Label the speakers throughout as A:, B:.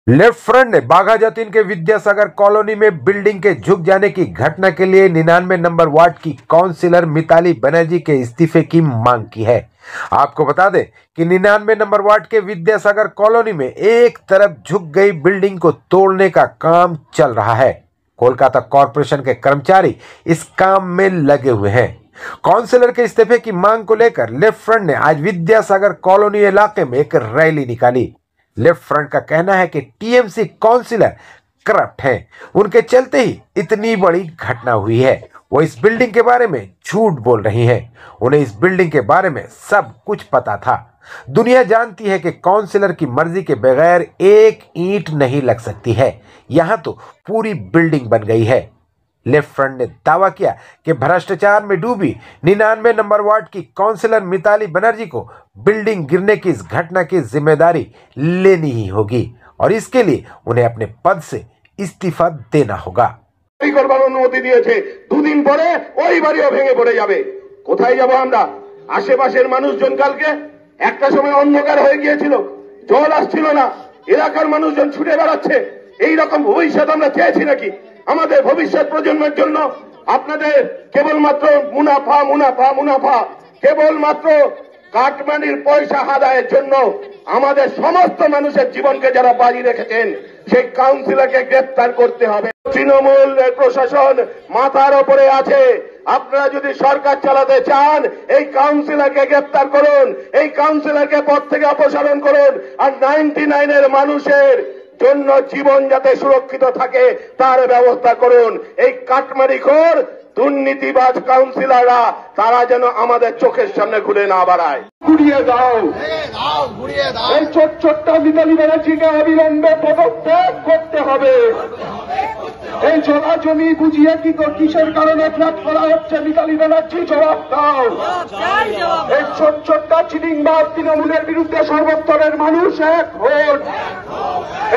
A: Left front ने बाघा जतीन के Vidyasagar colony में बिल्डिंग के झुक जाने की घटना के लिए 99 नंबर वार्ड की काउंसिलर मिताली बनर्जी के इस्तीफे की मांग की है। आपको बता दें कि 99 नंबर वार्ड के विद्यासागर कॉलोनी में एक तरफ झुक गई बिल्डिंग को तोड़ने का काम चल रहा है। कोलकाता कॉरपोरेशन के कर्मचारी इस काम में लगे हुए हैं। काउंसिलर के इस्तीफे की मांग को लेकर लेफ्ट फ्रंट ने आज विद्यासागर कॉलोनी इलाके में एक रैली निकाली। लेफ्ट फ्रंट का कहना है कि टीएमसी काउंसिलर करप्ट हैं, उनके चलते ही इतनी बड़ी घटना हुई है। वो इस बिल्डिंग के बारे में झूठ बोल रही हैं। उन्हें इस बिल्डिंग के बारे में सब कुछ पता था। दुनिया जानती है कि काउंसिलर की मर्जी के बगैर एक ईंट नहीं लग सकती है। यहां तो पूरी बिल्डिंग बन गई है। लेफ्ट फ्रंट ने दावा किया कि भ्रष्टाचार में डूबी 99 नंबर वार्ड की काउंसिलर मिताली बनर्जी को बिल्डिंग गिरने की इस घटना की जिम्मेदारी लेनी ही होगी और इसके लिए उन्हें अपने पद से इस्तीफा देना होगा।
B: অনুমতি দিয়েছে, দুদিন পরে ওই বাড়িও ভেঙে পড়ে যাবে। কোথায় যাব আমরা? আশেপাশের মানুষজন কালকে একটা সময় অন্ধকার হয়ে গিয়েছিল, জল আসছিল না, এলাকার মানুষজন ছুটে বেড়াচ্ছে। এই রকম ভবিষ্যৎ আমরা চেয়েছি নাকি? আমাদের ভবিষ্যৎ প্রজন্মের জন্য আপনাদের কেবলমাত্র মুনাফা মুনাফা মুনাফা, কেবলমাত্র কাটমানির পয়সা আদায়ের জন্য আমাদের সমস্ত মানুষের জীবনকে যারা বাজি রেখেছেন সেই কাউন্সিলরকে গ্রেফতার করতে হবে। তৃণমূল প্রশাসন মাথার উপরে আছে। আপনারা যদি সরকার চালাতে চান এই কাউন্সিলরকে গ্রেফতার করুন, এই কাউন্সিলরকে পদ থেকে অপসারণ করুন আর 99 এর মানুষের জন্য জীবন যাতে সুরক্ষিত থাকে তার ব্যবস্থা করুন। এই কাটমারিখোর দুর্নীতিবাজ কাউন্সিলররা তারা যেন আমাদের চোখের সামনে ঘুরে না বেড়ায়। ঘুরিয়ে দাও, এই ছোট্ট মিতালি ব্যানার্জিকে অবিলম্বে পদত্যাগ করতে হবে। এই জলা জমি বুঝিয়ে কিসের কারণে ফ্ল্যাট করা হচ্ছে? মিতালি ব্যানার্জি জবাব দাও। এই ছোট্ট চিটিংবাজ তৃণমূলের বিরুদ্ধে সর্বস্তরের মানুষ এক হন।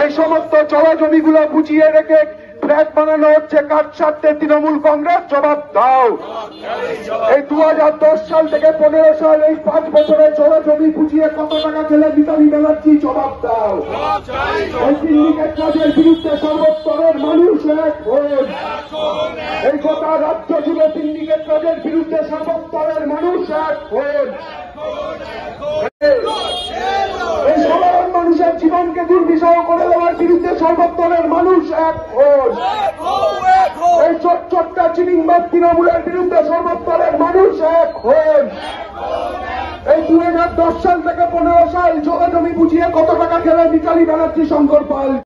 B: এই সমস্ত জলা জমিগুলো বুঝিয়ে রেখে ফ্ল্যাট বানানো হচ্ছে কার স্বার্থে? তৃণমূল কংগ্রেস জবাব দাও। এই 2010 সাল থেকে 15 সাল এই 5 বছরে জলা জমি বুঝিয়ে কত টাকা খেলে মিতালি ব্যানার্জি জবাব দাও। এই সিন্ডিকেট কাজের বিরুদ্ধে সর্বস্তরের মানুষ এক হন। এই গোটা রাজ্য জুড়ে সিন্ডিকেট কাজের বিরুদ্ধে সর্বস্তরের মানুষ এক হন। এই সাধারণ মানুষের জীবনকে দুর্বিষহ করে দেওয়ার বিরুদ্ধে সর্বস্তরের মানুষ এক হন। এই ছোট্ট চিটিংবাজ তৃণমূলের বিরুদ্ধে সর্বস্তরের মানুষ এক হন। এই 2010 সাল থেকে 15 সাল জমি বুঝিয়ে কত টাকা খেলে মিতালি ব্যানার্জি, শঙ্কর পাল।